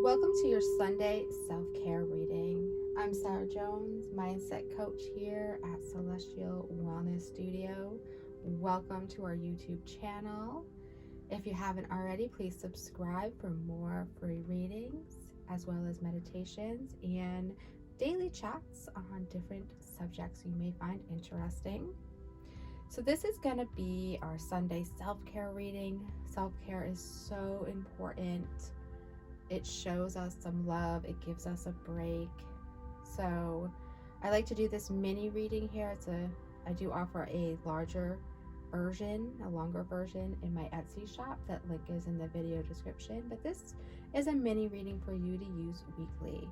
Welcome to your Sunday self-care reading. I'm Sarah Jones, mindset coach here at Celestial Wellness Studio. Welcome to our YouTube channel. If you haven't already, please subscribe for more free readings as well as meditations and daily chats on different subjects you may find interesting. So this is going to be our Sunday self-care reading. Self-care is so important. It shows us some love. It gives us a break. So I like to do this mini reading here. I do offer a larger version, a longer version in my Etsy shop. That link is in the video description. But this is a mini reading for you to use weekly.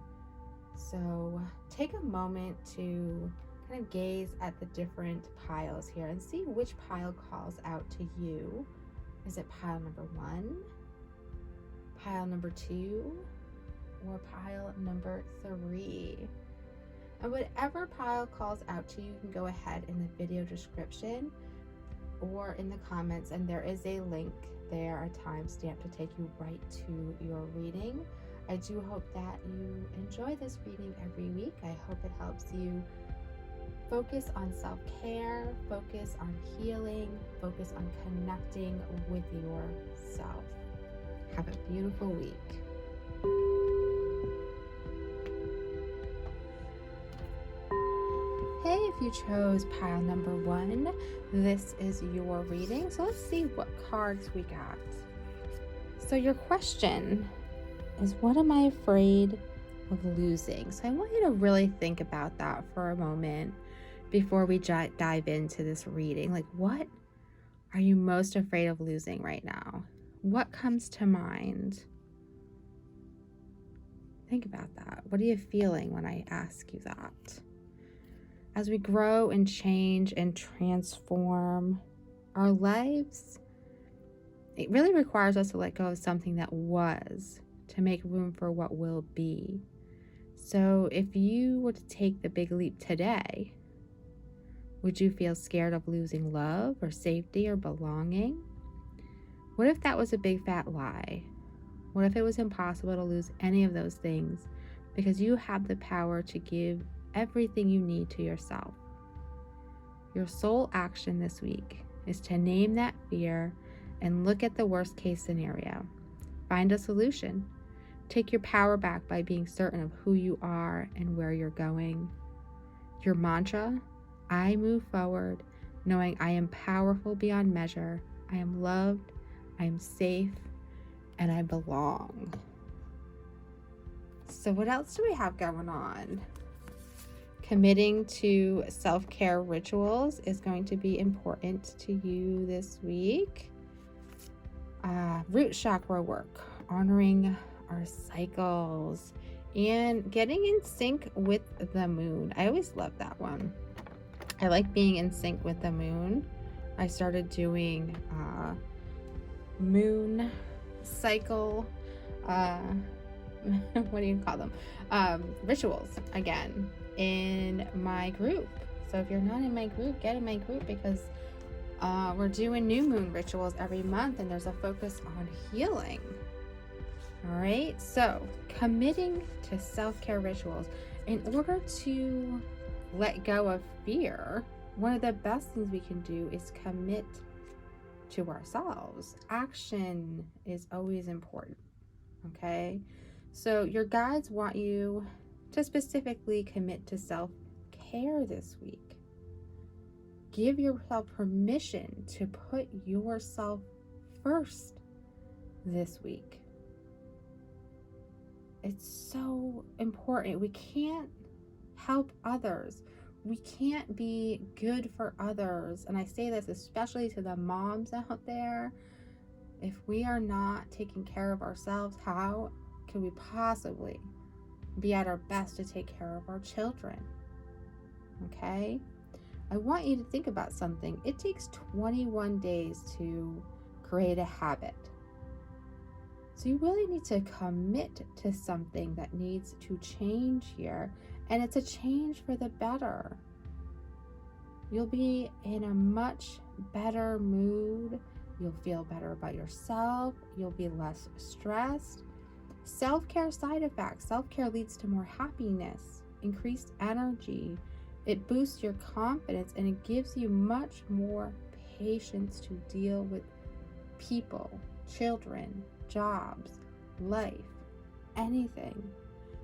So take a moment to kind of gaze at the different piles here and see which pile calls out to you. Is it pile number 1? Pile number 2, or pile number 3? And whatever pile calls out to you, you can go ahead in the video description or in the comments, and there is a link there, a timestamp to take you right to your reading. I do hope that you enjoy this reading every week. I hope it helps you focus on self-care, focus on healing, focus on connecting with yourself. Have a beautiful week. Hey, if you chose pile number 1, this is your reading. So let's see what cards we got. So your question is, what am I afraid of losing? So I want you to really think about that for a moment before we dive into this reading. Like, what are you most afraid of losing right now? What comes to mind? Think about that. What are you feeling when I ask you that? As we grow and change and transform our lives, it really requires us to let go of something that was to make room for what will be. So if you were to take the big leap today, would you feel scared of losing love or safety or belonging? What if that was a big fat lie? What if it was impossible to lose any of those things because you have the power to give everything you need to yourself? Your sole action this week is to name that fear and look at the worst case scenario. Find a solution. Take your power back by being certain of who you are and where you're going. Your mantra: I move forward knowing I am powerful beyond measure. I am loved, I am safe, and I belong. So what else do we have going on? Committing to self-care rituals is going to be important to you this week. Root chakra work, honoring our cycles, and getting in sync with the moon. I always love that one. I like being in sync with the moon. I started doing moon cycle, what do you call them? Rituals again in my group. So if you're not in my group, get in my group, because we're doing new moon rituals every month, and there's a focus on healing. All right, so committing to self-care rituals. In order to let go of fear, one of the best things we can do is commit to ourselves. Action is always important, okay? So your guides want you to specifically commit to self-care this week. Give yourself permission to put yourself first this week. It's so important. We can't help others. We can't be good for others. And I say this especially to the moms out there. If we are not taking care of ourselves, how can we possibly be at our best to take care of our children? Okay? I want you to think about something. It takes 21 days to create a habit. So you really need to commit to something that needs to change here. And it's a change for the better. You'll be in a much better mood. You'll feel better about yourself. You'll be less stressed. Self-care side effects. Self-care leads to more happiness, increased energy. It boosts your confidence, and it gives you much more patience to deal with people, children, jobs, life, anything.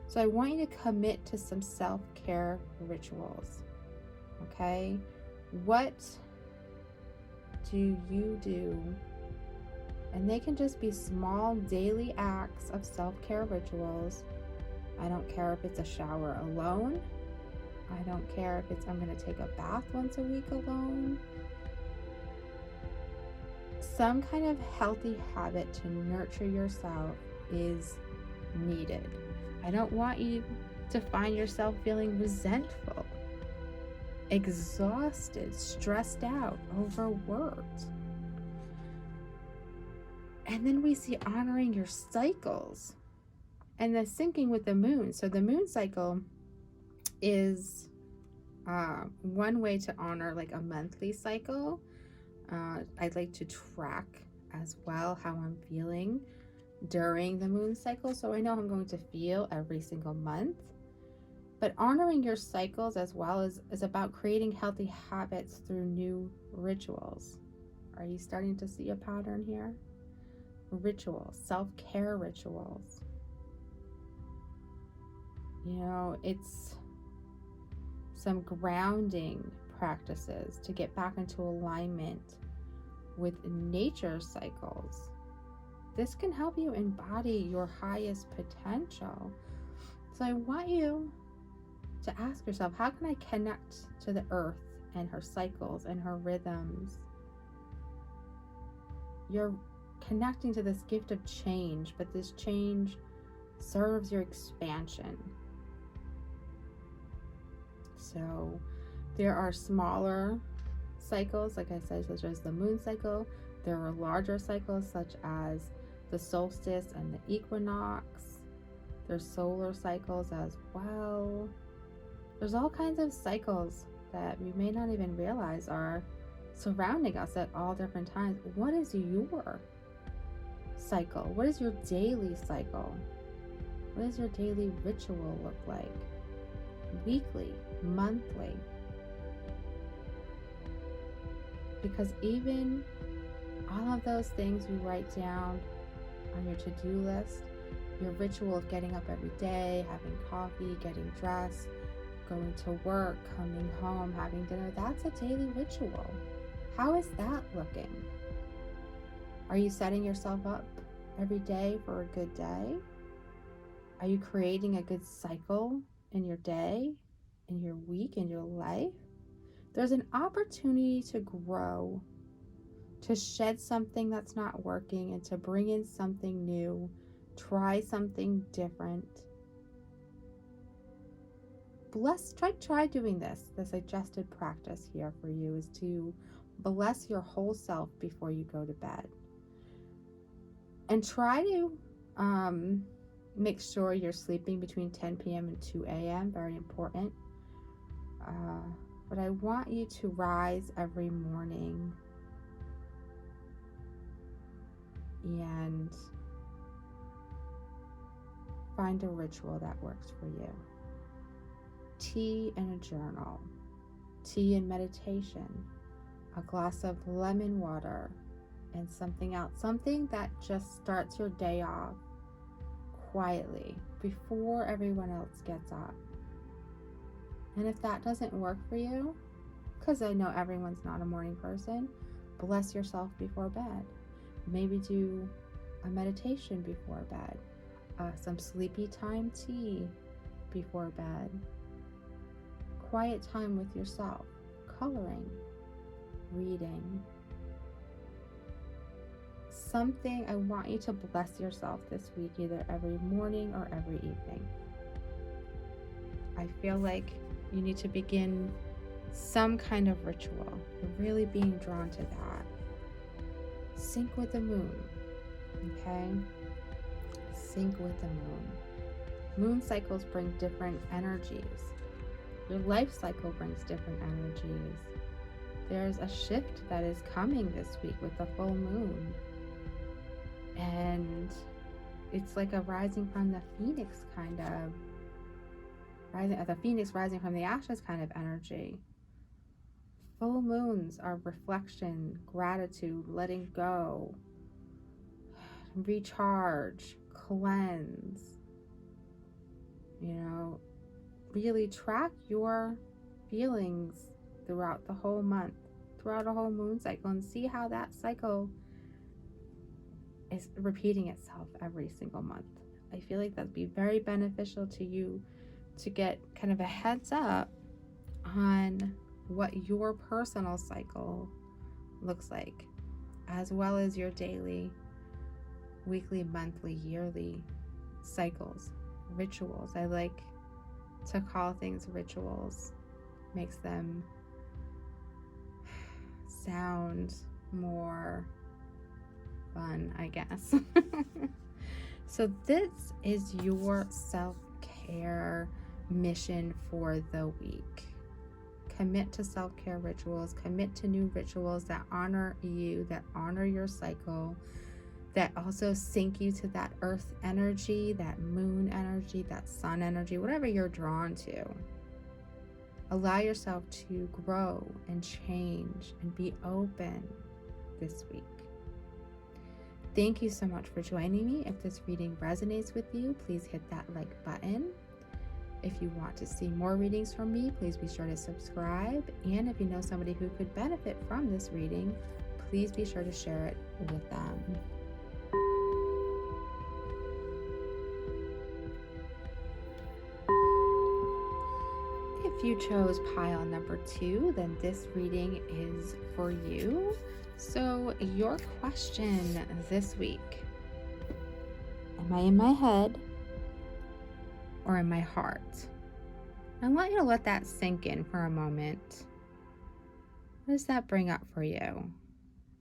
So I want you to commit to some self-care rituals. Okay? What do you do? And they can just be small daily acts of self-care rituals. I don't care if it's a shower alone. I don't care if it's I'm going to take a bath once a week alone. Some kind of healthy habit to nurture yourself is needed. I don't want you to find yourself feeling resentful, exhausted, stressed out, overworked. And then we see honoring your cycles and the syncing with the moon. So the moon cycle is one way to honor like a monthly cycle. I'd like to track as well how I'm feeling during the moon cycle, so I know how I'm going to feel every single month. But honoring your cycles as well is about creating healthy habits through new rituals. Are you starting to see a pattern here? Rituals, self-care rituals. You know, it's some grounding practices to get back into alignment with nature's cycles. This can help you embody your highest potential. So I want you to ask yourself, how can I connect to the earth and her cycles and her rhythms? You're connecting to this gift of change, but this change serves your expansion. So there are smaller cycles, like I said, such as the moon cycle. There are larger cycles such as the solstice and the equinox. There's solar cycles as well. There's all kinds of cycles that we may not even realize are surrounding us at all different times. What is your cycle? What is your daily cycle? What does your daily ritual look like? Weekly, monthly? Because even all of those things you write down on your to-do list, your ritual of getting up every day, having coffee, getting dressed, going to work, coming home, having dinner, that's a daily ritual. How is that looking? Are you setting yourself up every day for a good day? Are you creating a good cycle in your day, in your week, in your life? There's an opportunity to grow, to shed something that's not working and to bring in something new, try something different. Try doing this. The suggested practice here for you is to bless your whole self before you go to bed. And try to make sure you're sleeping between 10 p.m. and 2 a.m. Very important. But I want you to rise every morning and find a ritual that works for you. Tea and a journal, tea and meditation, a glass of lemon water, and something else, something that just starts your day off quietly before everyone else gets up. And if that doesn't work for you, because I know everyone's not a morning person, bless yourself before bed. Maybe do a meditation before bed, some sleepy time tea before bed, quiet time with yourself, coloring, reading. Something. I want you to bless yourself this week, either every morning or every evening. I feel like you need to begin some kind of ritual. You're really being drawn to that. Sync with the moon, okay? Sync with the moon. Moon cycles bring different energies. Your life cycle brings different energies. There's a shift that is coming this week with the full moon. And it's like a rising from the phoenix kind of, the phoenix rising from the ashes kind of energy. Full moons are reflection, gratitude, letting go, recharge, cleanse. Really track your feelings throughout the whole month, throughout a whole moon cycle, and see how that cycle is repeating itself every single month. I feel like that'd be very beneficial to you to get kind of a heads up on what your personal cycle looks like, as well as your daily, weekly, monthly, yearly cycles, rituals. I like to call things rituals. Makes them sound more fun, I guess. So this is your self-care mission for the week. Commit to self-care rituals. Commit to new rituals that honor you, that honor your cycle, that also sync you to that earth energy, that moon energy, that sun energy, whatever you're drawn to. Allow yourself to grow and change and be open this week. Thank you so much for joining me. If this reading resonates with you, please hit that like button. If you want to see more readings from me, please be sure to subscribe. And if you know somebody who could benefit from this reading, please be sure to share it with them. If you chose pile number 2, then this reading is for you. So your question this week: am I in my head or in my heart? I want you to let that sink in for a moment. What does that bring up for you?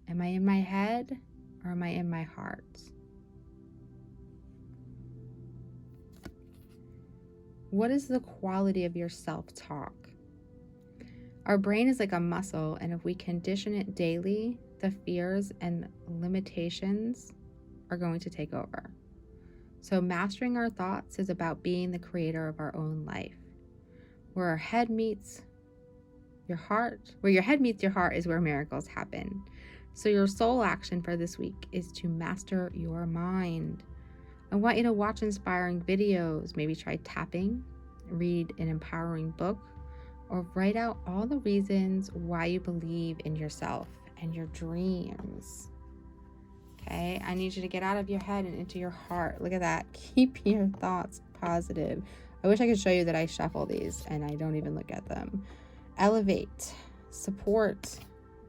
Am I in my head or am I in my heart? What is the quality of your self-talk? Our brain is like a muscle, and if we condition it daily, the fears and limitations are going to take over. So mastering our thoughts is about being the creator of our own life. Where our head meets your heart, where your head meets your heart is where miracles happen. So your soul action for this week is to master your mind. I want you to watch inspiring videos, maybe try tapping, read an empowering book, or write out all the reasons why you believe in yourself and your dreams. Okay, I need you to get out of your head and into your heart. Look at that. Keep your thoughts positive. I wish I could show you that I shuffle these and I don't even look at them. Elevate, support,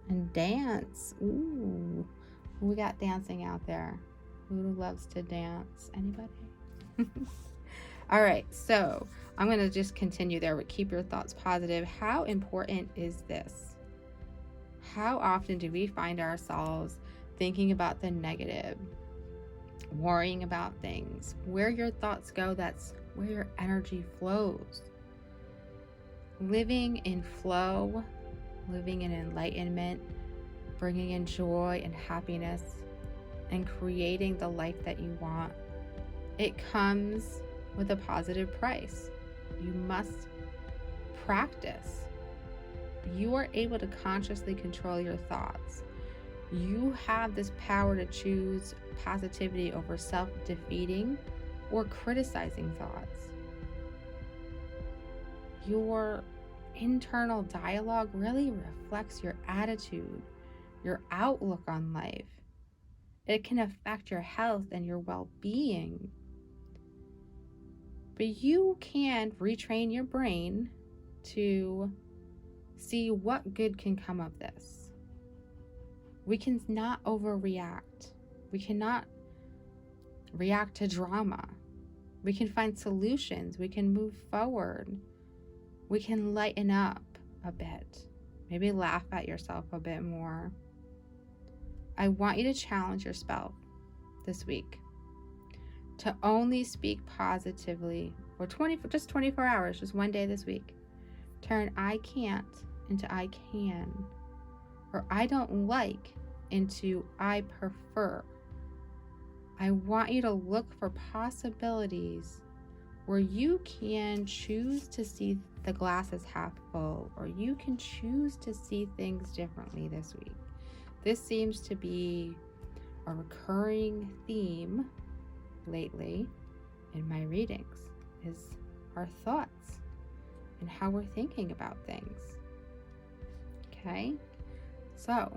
and dance. Ooh, we got dancing out there. Who loves to dance? Anybody? All right, so I'm going to just continue there with keep your thoughts positive. How important is this? How often do we find ourselves thinking about the negative, worrying about things? Where your thoughts go, that's where your energy flows. Living in flow, living in enlightenment, bringing in joy and happiness, and creating the life that you want, it comes with a positive price. You must practice. You are able to consciously control your thoughts. You have this power to choose positivity over self-defeating or criticizing thoughts. Your internal dialogue really reflects your attitude, your outlook on life. It can affect your health and your well-being. But you can retrain your brain to see what good can come of this. We cannot overreact. We cannot react to drama. We can find solutions. We can move forward. We can lighten up a bit. Maybe laugh at yourself a bit more. I want you to challenge yourself this week to only speak positively for just 24 hours, just one day this week. Turn I can't into I can, or I don't like into I prefer. I want you to look for possibilities where you can choose to see the glass as half full, or you can choose to see things differently this week. This seems to be a recurring theme lately in my readings, is our thoughts and how we're thinking about things. Okay, so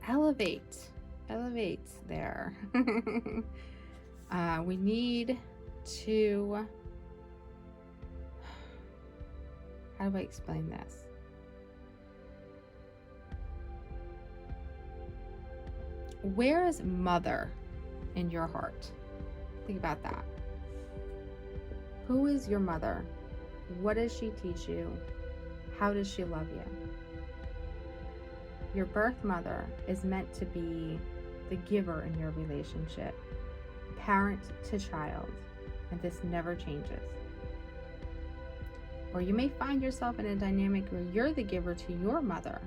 elevate there. We need to, how do I explain this? Where is mother in your heart? Think about that. Who is your mother? What does she teach you? How does she love you? Your birth mother is meant to be the giver in your relationship, parent to child, and this never changes. Or you may find yourself in a dynamic where you're the giver to your mother.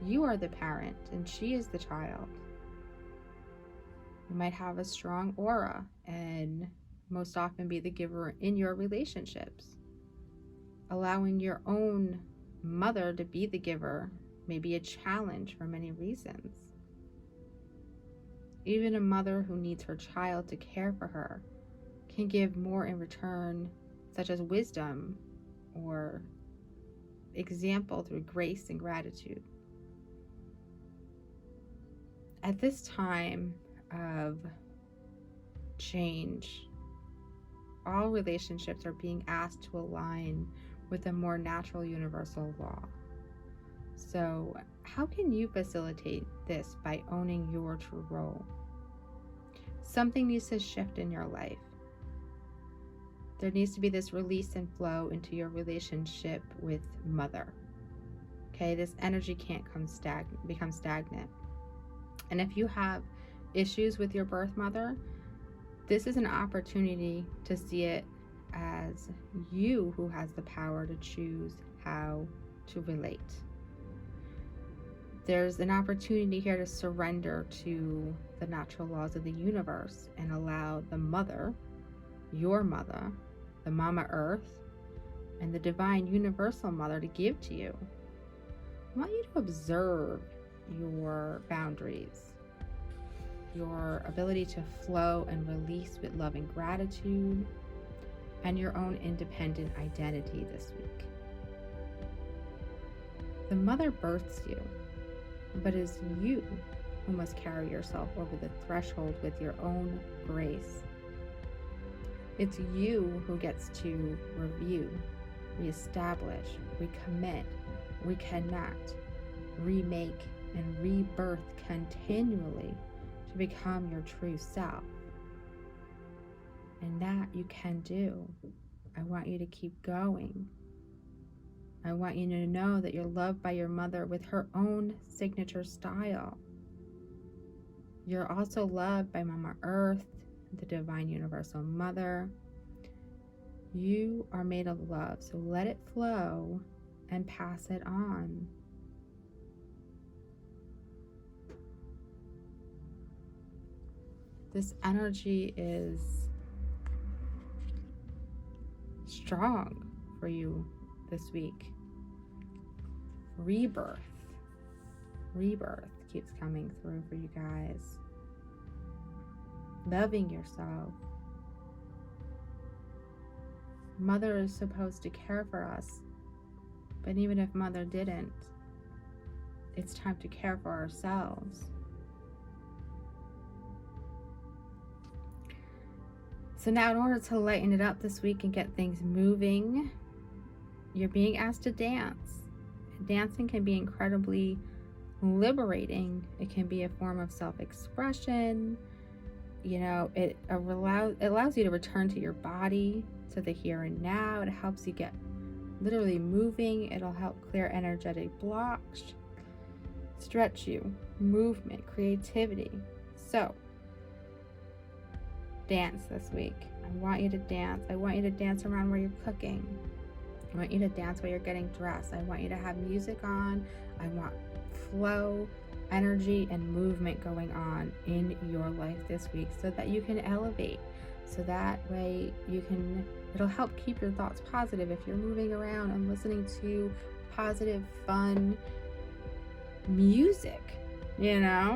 You are the parent and she is the child. You might have a strong aura and most often be the giver in your relationships. Allowing your own mother to be the giver may be a challenge for many reasons. Even a mother who needs her child to care for her can give more in return, such as wisdom or example through grace and gratitude. At this time of change, all relationships are being asked to align with a more natural universal law. So how can you facilitate this by owning your true role? Something needs to shift in your life. There needs to be this release and flow into your relationship with mother. Okay, this energy can't become stagnant. And if you have issues with your birth mother, this is an opportunity to see it as you who has the power to choose how to relate. There's an opportunity here to surrender to the natural laws of the universe and allow the mother, your mother, the Mama Earth, and the divine universal mother to give to you. I want you to observe your boundaries, your ability to flow and release with love and gratitude, and your own independent identity this week. The mother births you, but it is you who must carry yourself over the threshold with your own grace. It's you who gets to review, reestablish, recommit, reconnect, remake, and rebirth continually to become your true self. And that you can do. I want you to keep going. I want you to know that you're loved by your mother with her own signature style. You're also loved by Mama Earth, the divine universal mother. You are made of love, so let it flow and pass it on. This energy is strong for you this week. Rebirth keeps coming through for you guys. Loving yourself. Mother is supposed to care for us, but even if mother didn't, it's time to care for ourselves. So now, in order to lighten it up this week and get things moving, you're being asked to dance. Dancing can be incredibly liberating. It can be a form of self-expression. You know, it allows you to return to your body, to the here and now. It helps you get literally moving. It'll help clear energetic blocks, stretch you, movement, creativity. So, dance this week. I want you to dance. I want you to dance around where you're cooking. I want you to dance while you're getting dressed. I want you to have music on. I want flow. energy and movement going on in your life this week so that you can elevate. So that way it'll help keep your thoughts positive if you're moving around and listening to positive, fun music, and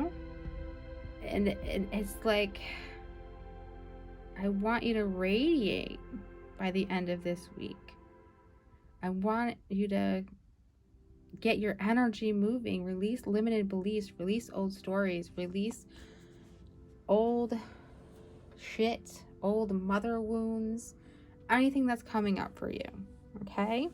it's like, I want you to radiate by the end of this week. I want you to get your energy moving, release limited beliefs, release old stories, release old shit, old mother wounds, anything that's coming up for you, okay?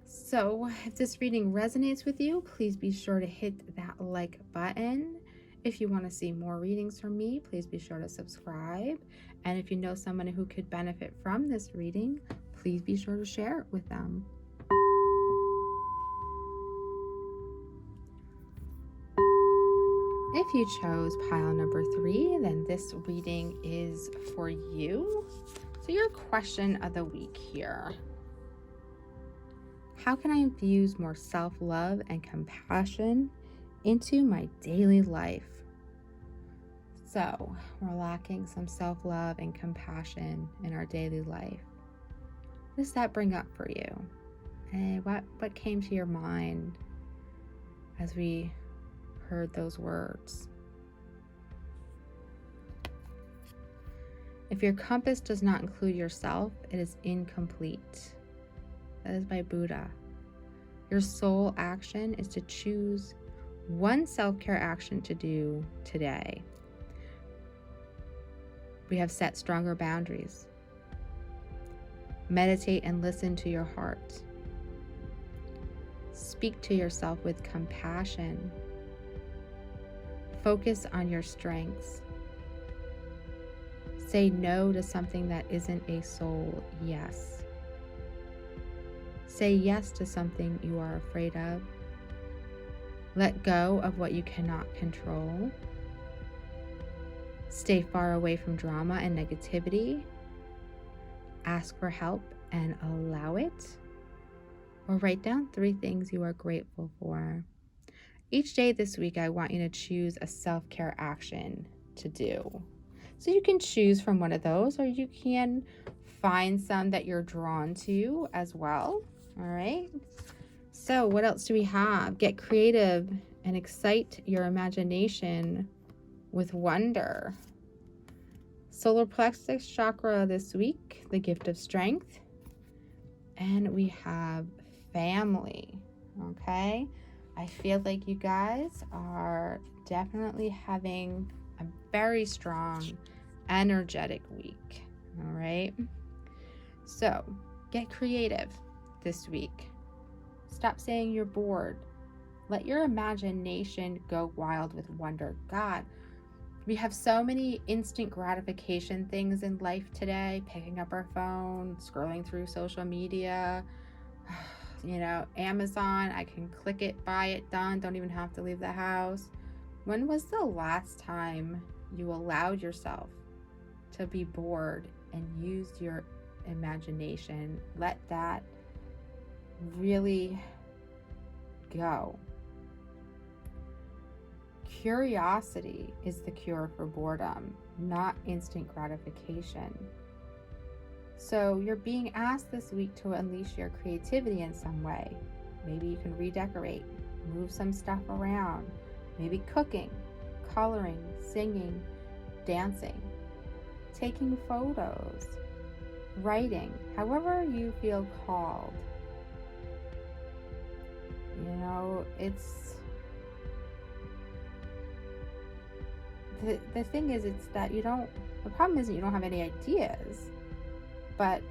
So if this reading resonates with you, please be sure to hit that like button. If you want to see more readings from me, please be sure to subscribe. And if you know someone who could benefit from this reading, please be sure to share it with them. If you chose pile number 3, then this reading is for you. So your question of the week here: how can I infuse more self-love and compassion into my daily life? So we're lacking some self-love and compassion in our daily life. What does that bring up for you? And what came to your mind as we heard those words? If your compass does not include yourself, it is incomplete. That is by Buddha. Your sole action is to choose one self-care action to do today. We have set stronger boundaries. Meditate and listen to your heart. Speak to yourself with compassion. Focus on your strengths. Say no to something that isn't a soul yes. Say yes to something you are afraid of. Let go of what you cannot control. Stay far away from drama and negativity. Ask for help and allow it. Or write down 3 things you are grateful for. Each day this week, I want you to choose a self-care action to do. So you can choose from one of those, or you can find some that you're drawn to as well. All right. So what else do we have? Get creative and excite your imagination with wonder. Solar plexus chakra this week, the gift of strength. And we have family. Okay. I feel like you guys are definitely having a very strong, energetic week. All right. So get creative this week. Stop saying you're bored. Let your imagination go wild with wonder. God, we have so many instant gratification things in life today. Picking up our phone, scrolling through social media, Amazon, I can click it, buy it, done, don't even have to leave the house. When was the last time you allowed yourself to be bored and used your imagination? Let that really go. Curiosity is the cure for boredom, not instant gratification. So you're being asked this week to unleash your creativity in some way. Maybe you can redecorate, move some stuff around, maybe cooking, coloring, singing, dancing, taking photos, writing, however you feel called. It's the thing is, it's that the problem isn't you don't have any ideas, but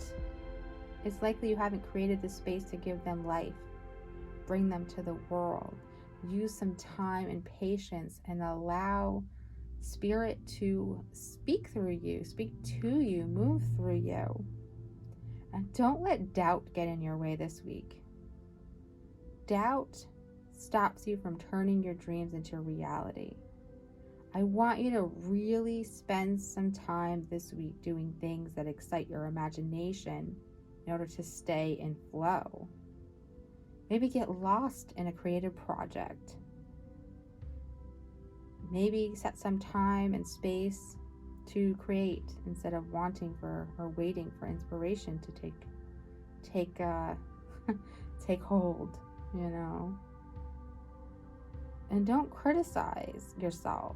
it's likely you haven't created the space to give them life, bring them to the world. Use some time and patience and allow spirit to speak through you, speak to you, move through you. And don't let doubt get in your way this week. Doubt stops you from turning your dreams into reality. I want you to really spend some time this week doing things that excite your imagination in order to stay in flow. Maybe get lost in a creative project. Maybe set some time and space to create instead of wanting for or waiting for inspiration to take take hold, you know. And don't criticize yourself.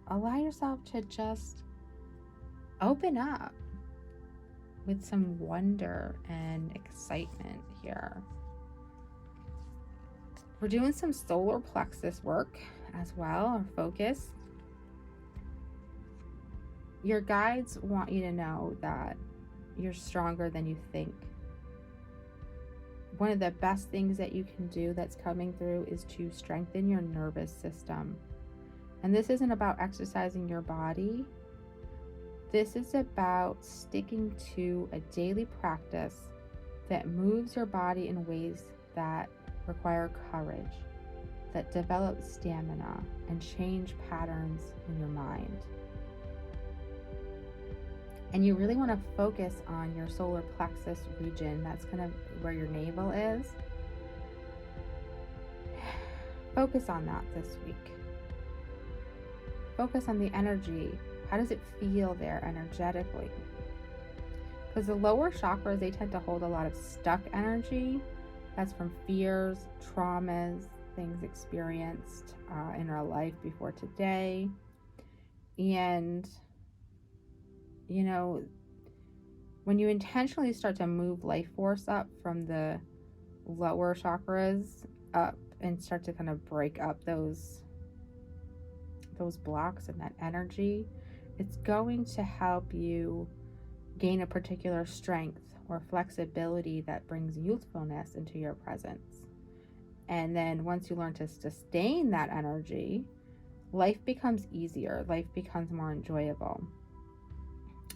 Allow yourself to just open up with some wonder and excitement here. We're doing some solar plexus work as well, or focus. Your guides want you to know that you're stronger than you think. One of the best things that you can do that's coming through is to strengthen your nervous system. And this isn't about exercising your body. This is about sticking to a daily practice that moves your body in ways that require courage, that develop stamina, and change patterns in your mind. And you really want to focus on your solar plexus region. That's kind of where your navel is. Focus on that this week. Focus on the energy. How does it feel there energetically? Because the lower chakras, they tend to hold a lot of stuck energy. That's from fears, traumas, things experienced in our life before today. And, you know, when you intentionally start to move life force up from the lower chakras up and start to kind of break up those blocks and that energy, it's going to help you gain a particular strength or flexibility that brings youthfulness into your presence. And then once you learn to sustain that energy, life becomes easier, life becomes more enjoyable.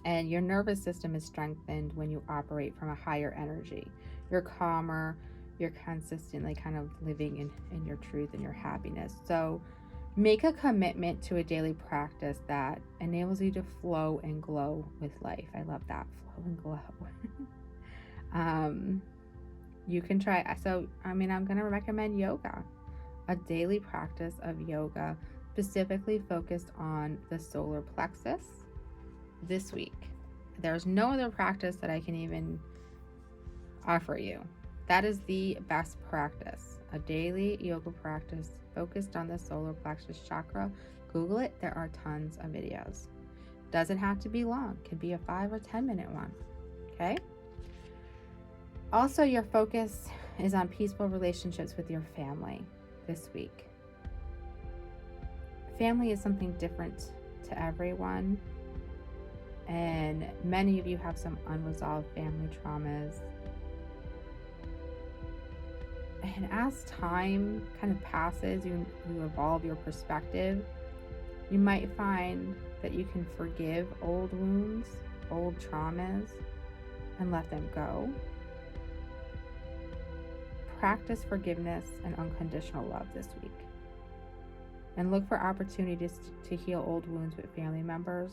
And your nervous system is strengthened when you operate from a higher energy. You're calmer, you're consistently kind of living in your truth and your happiness. So make a commitment to a daily practice that enables you to flow and glow with life. I love that, flow and glow. You can try, I'm going to recommend yoga, a daily practice of yoga specifically focused on the solar plexus this week. There's no other practice that I can even offer you. That is the best practice, a daily yoga practice focused on the solar plexus chakra. Google it. There are tons of videos. Doesn't have to be long. It can be a 5 or 10 minute one. Okay. Also, your focus is on peaceful relationships with your family this week. Family is something different to everyone. And many of you have some unresolved family traumas. And as time kind of passes, you evolve your perspective. You might find that you can forgive old wounds, old traumas, and let them go. Practice forgiveness and unconditional love this week. And look for opportunities to heal old wounds with family members.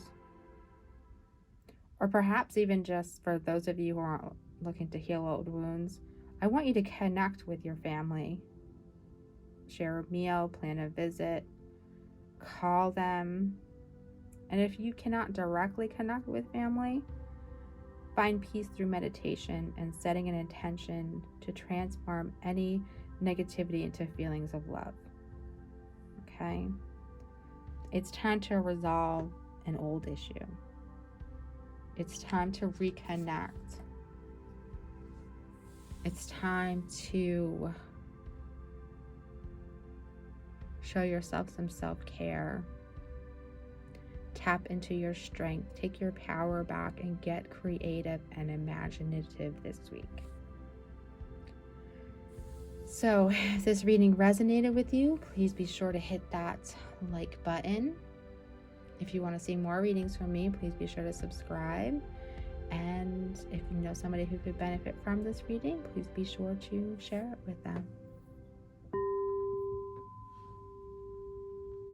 Or perhaps even just for those of you who aren't looking to heal old wounds, I want you to connect with your family. Share a meal, plan a visit, call them. And if you cannot directly connect with family, find peace through meditation and setting an intention to transform any negativity into feelings of love. Okay? It's time to resolve an old issue. It's time to reconnect. It's time to show yourself some self-care. Tap into your strength. Take your power back and get creative and imaginative this week. So if this reading resonated with you, please be sure to hit that like button. If you want to see more readings from me, please be sure to subscribe. And if you know somebody who could benefit from this reading, please be sure to share it with them.